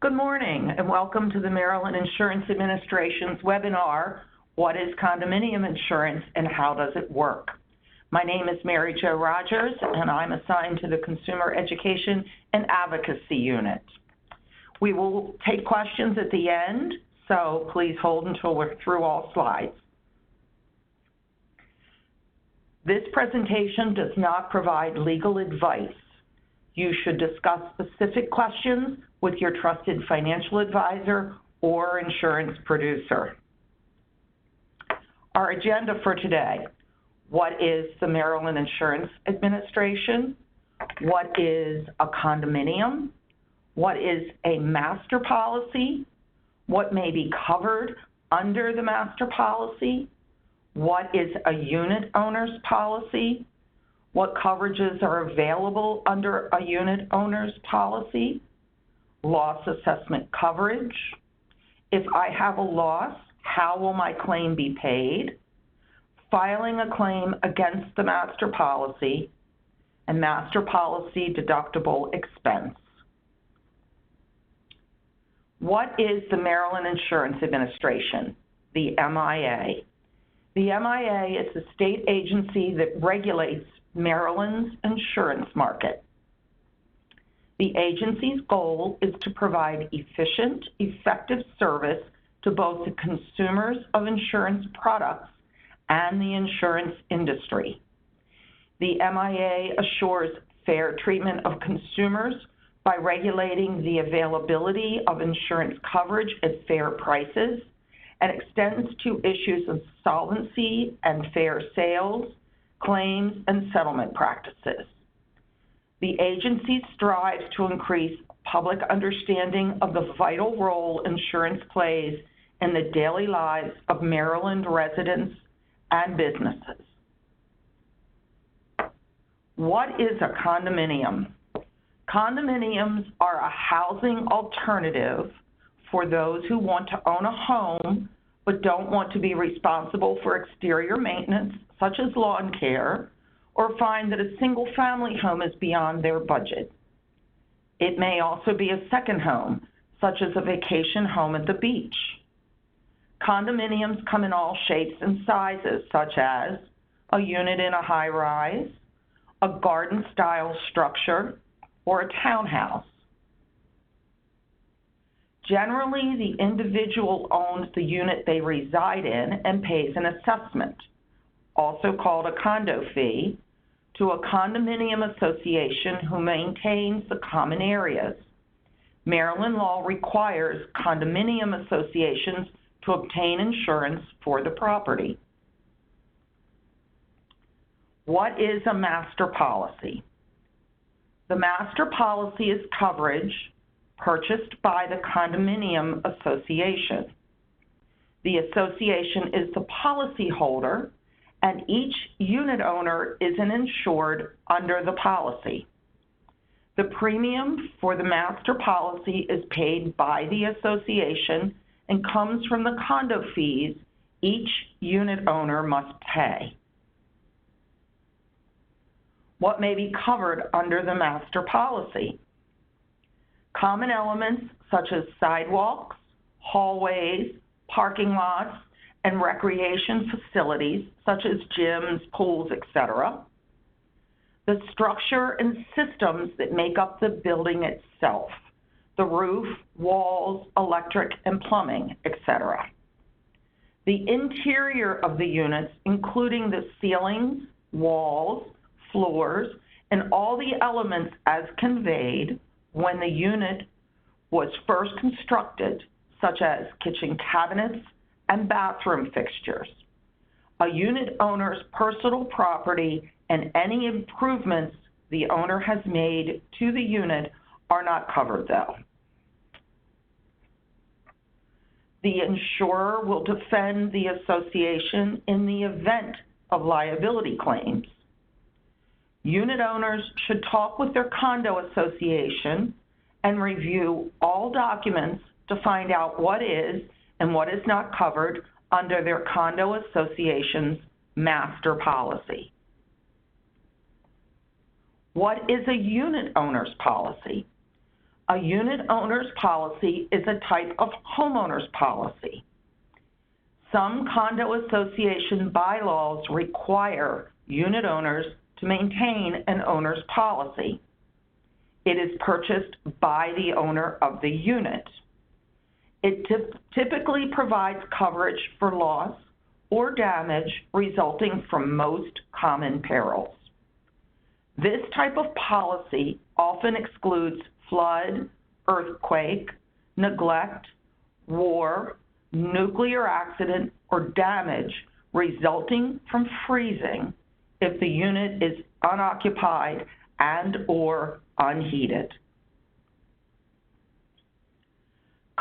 Good morning and welcome to the Maryland Insurance Administration's webinar, What is Condominium Insurance and How Does It Work? My name is Mary Jo Rogers and I'm assigned to the Consumer Education and Advocacy Unit. We will take questions at the end, so please hold until we're through all slides. This presentation does not provide legal advice. You should discuss specific questions with your trusted financial advisor or insurance producer. Our agenda for today: what is the Maryland Insurance Administration? What is a condominium? What is a master policy? What may be covered under the master policy? What is a unit owner's policy? What coverages are available under a unit owner's policy? Loss assessment coverage. If I have a loss, how will my claim be paid? Filing a claim against the master policy, and master policy deductible expense. What is the Maryland Insurance Administration, the MIA? The MIA is the state agency that regulates Maryland's insurance market. The agency's goal is to provide efficient, effective service to both the consumers of insurance products and the insurance industry. The MIA assures fair treatment of consumers by regulating the availability of insurance coverage at fair prices and extends to issues of solvency and fair sales, claims, and settlement practices. The agency strives to increase public understanding of the vital role insurance plays in the daily lives of Maryland residents and businesses. What is a condominium? Condominiums are a housing alternative for those who want to own a home but don't want to be responsible for exterior maintenance, such as lawn care, or find that a single-family home is beyond their budget. It may also be a second home, such as a vacation home at the beach. Condominiums come in all shapes and sizes, such as a unit in a high-rise, a garden-style structure, or a townhouse. Generally, the individual owns the unit they reside in and pays an assessment, also called a condo fee, to a condominium association who maintains the common areas. Maryland law requires condominium associations to obtain insurance for the property. What is a master policy? The master policy is coverage purchased by the condominium association. The association is the policyholder, and each unit owner is an insured under the policy. The premium for the master policy is paid by the association and comes from the condo fees each unit owner must pay. What may be covered under the master policy? Common elements such as sidewalks, hallways, parking lots, and recreation facilities such as gyms, pools, etc. The structure and systems that make up the building itself, the roof, walls, electric and plumbing, etc. The interior of the units, including the ceilings, walls, floors, and all the elements as conveyed when the unit was first constructed, such as kitchen cabinets and bathroom fixtures. A unit owner's personal property and any improvements the owner has made to the unit are not covered, though. The insurer will defend the association in the event of liability claims. Unit owners should talk with their condo association and review all documents to find out what is and what is not covered under their condo association's master policy. What is a unit owner's policy? A unit owner's policy is a type of homeowner's policy. Some condo association bylaws require unit owners to maintain an owner's policy. It is purchased by the owner of the unit. It typically provides coverage for loss or damage resulting from most common perils. This type of policy often excludes flood, earthquake, neglect, war, nuclear accident, or damage resulting from freezing if the unit is unoccupied and or unheated.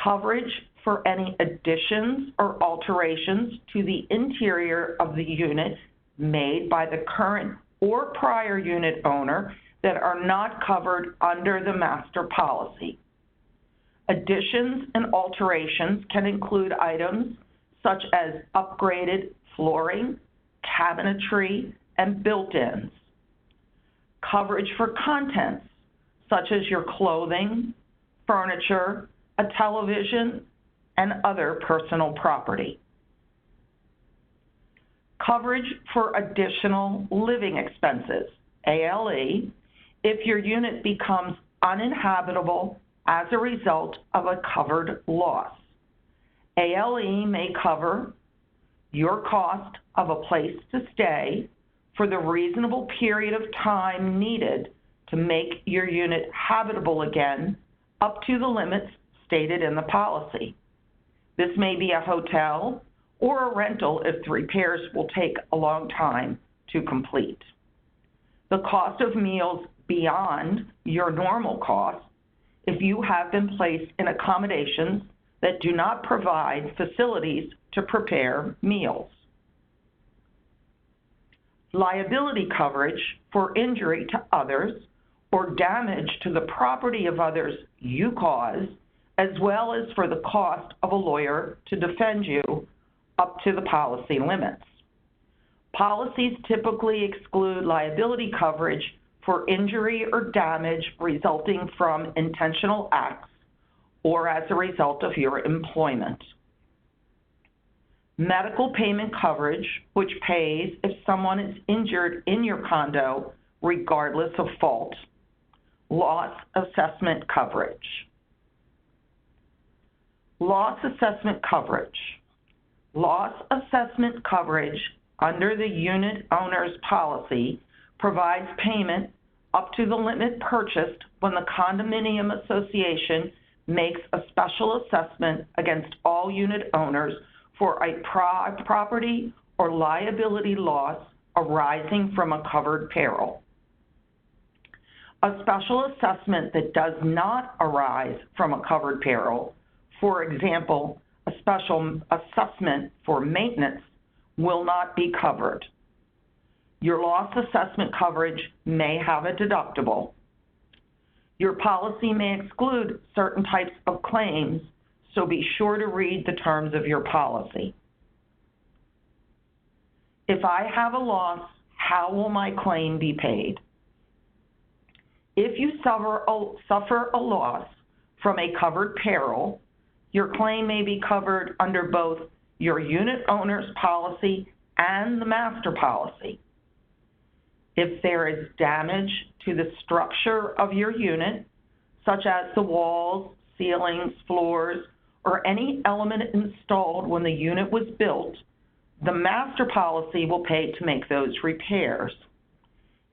Coverage for any additions or alterations to the interior of the unit made by the current or prior unit owner that are not covered under the master policy. Additions and alterations can include items such as upgraded flooring, cabinetry, and built-ins. Coverage for contents such as your clothing, furniture, a television, and other personal property. Coverage for additional living expenses, ALE, if your unit becomes uninhabitable as a result of a covered loss. ALE may cover your cost of a place to stay for the reasonable period of time needed to make your unit habitable again up to the limits stated in the policy. This may be a hotel or a rental if the repairs will take a long time to complete. The cost of meals beyond your normal cost if you have been placed in accommodations that do not provide facilities to prepare meals. Liability coverage for injury to others or damage to the property of others you cause, as well as for the cost of a lawyer to defend you up to the policy limits. Policies typically exclude liability coverage for injury or damage resulting from intentional acts or as a result of your employment. Medical payment coverage, which pays if someone is injured in your condo regardless of fault. Loss assessment coverage. Loss assessment coverage. Loss assessment coverage under the unit owner's policy provides payment up to the limit purchased when the condominium association makes a special assessment against all unit owners for a property or liability loss arising from a covered peril. A special assessment that does not arise from a covered peril, for example, a special assessment for maintenance, will not be covered. Your loss assessment coverage may have a deductible. Your policy may exclude certain types of claims, so be sure to read the terms of your policy. If I have a loss, how will my claim be paid? If you suffer a loss from a covered peril, your claim may be covered under both your unit owner's policy and the master policy. If there is damage to the structure of your unit, such as the walls, ceilings, floors, or any element installed when the unit was built, the master policy will pay to make those repairs.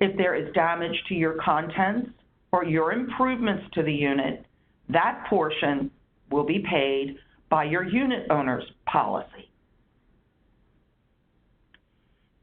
If there is damage to your contents or your improvements to the unit, that portion will be paid by your unit owner's policy.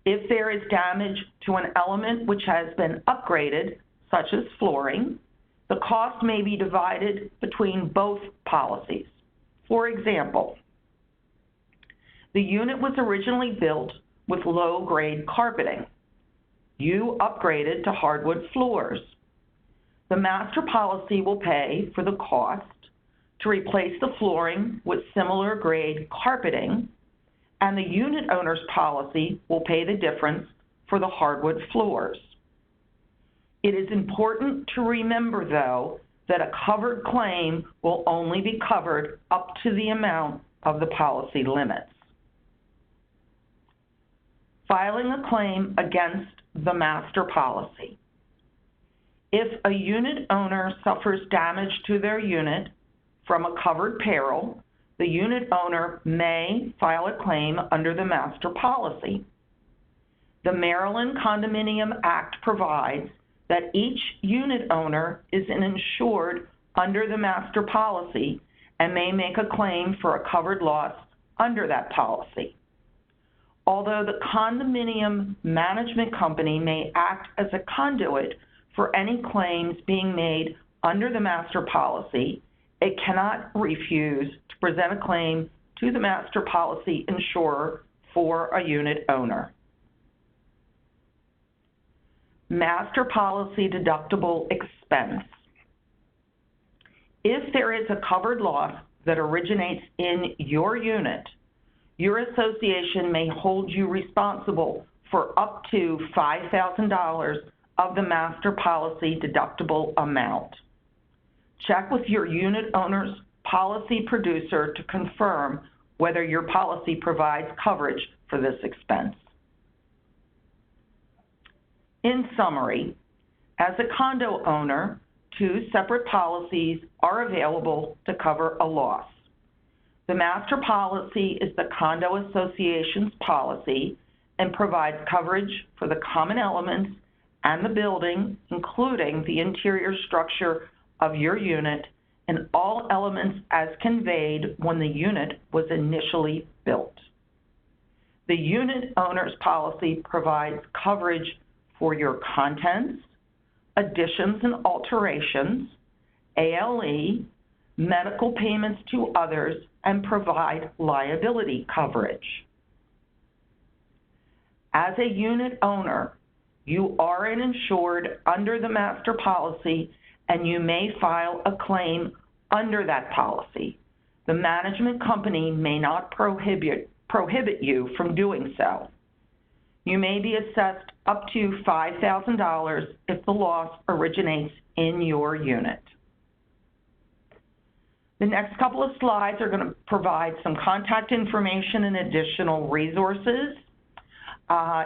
If there is damage to an element which has been upgraded, such as flooring, the cost may be divided between both policies. For example, the unit was originally built with low-grade carpeting. You upgraded to hardwood floors. The master policy will pay for the cost to replace the flooring with similar grade carpeting, and the unit owner's policy will pay the difference for the hardwood floors. It is important to remember, though, that a covered claim will only be covered up to the amount of the policy limits. Filing a claim against the master policy. If a unit owner suffers damage to their unit from a covered peril, the unit owner may file a claim under the master policy. The Maryland Condominium Act provides that each unit owner is an insured under the master policy and may make a claim for a covered loss under that policy. Although the condominium management company may act as a conduit for any claims being made under the master policy, it cannot refuse to present a claim to the master policy insurer for a unit owner. Master policy deductible expense. If there is a covered loss that originates in your unit, your association may hold you responsible for up to $5,000 of the master policy deductible amount. Check with your unit owner's policy producer to confirm whether your policy provides coverage for this expense. In summary, as a condo owner, 2 separate policies are available to cover a loss. The master policy is the condo association's policy and provides coverage for the common elements and the building, including the interior structure of your unit and all elements as conveyed when the unit was initially built. The unit owner's policy provides coverage for your contents, additions and alterations, ALE, medical payments to others, and provide liability coverage. As a unit owner, you are an insured under the master policy and you may file a claim under that policy. The management company may not prohibit you from doing so. You may be assessed up to $5,000 if the loss originates in your unit. The next couple of slides are going to provide some contact information and additional resources.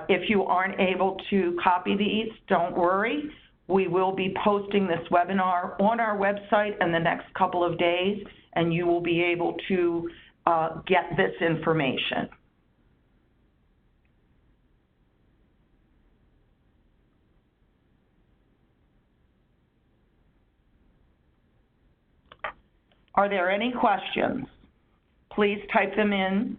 If you aren't able to copy these, don't worry. We will be posting this webinar on our website in the next couple of days, and you will be able to get this information. Are there any questions? Please type them in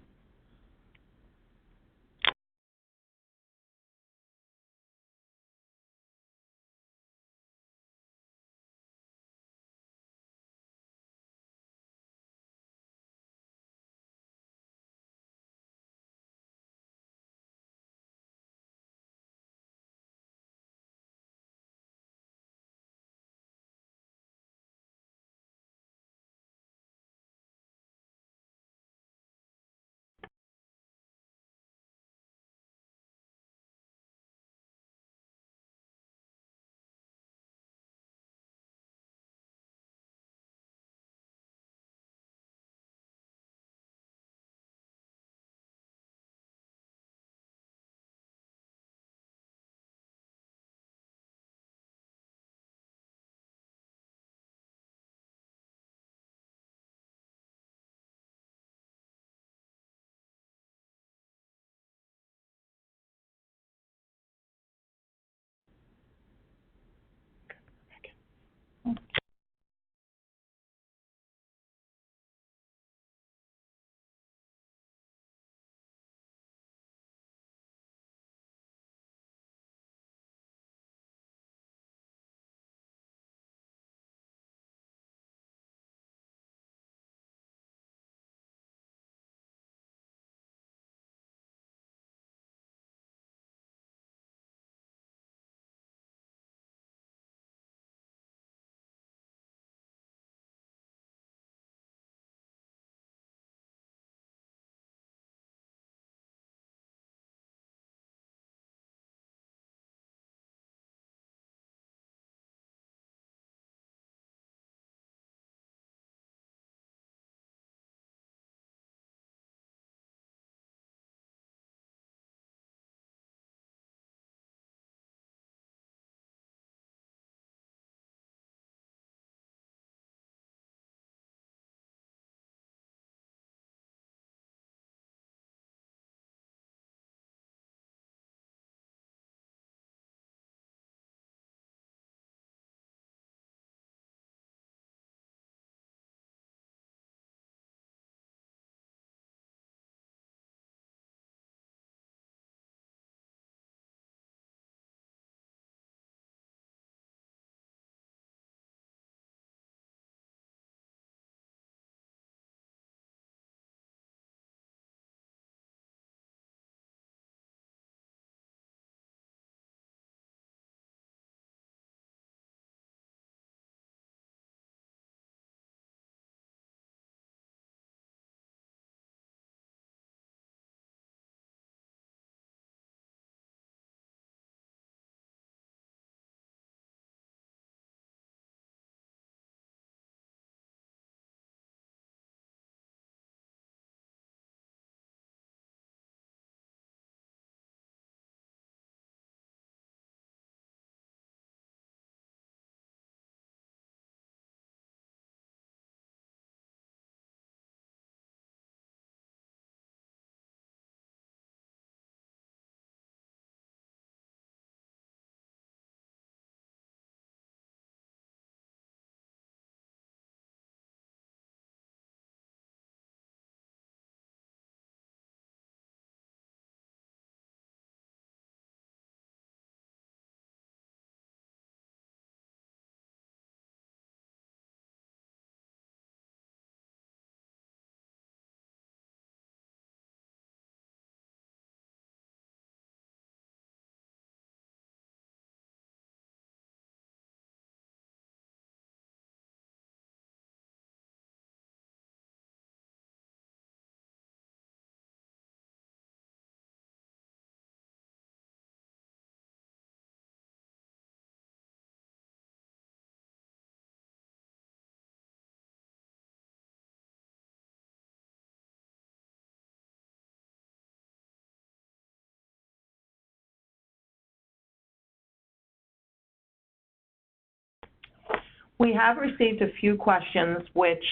We have received a few questions which,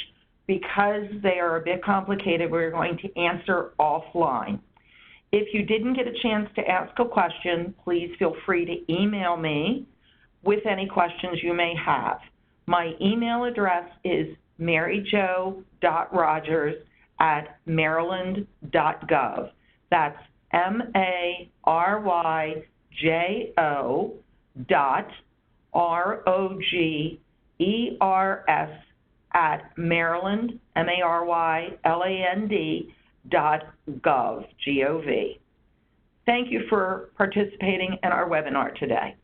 because they are a bit complicated, we're going to answer offline. If you didn't get a chance to ask a question, please feel free to email me with any questions you may have. My email address is maryjo.rogers@maryland.gov. That's MARYJO.ROGERS@Maryland, MARYLAND.gov, G-O-V. Thank you for participating in our webinar today.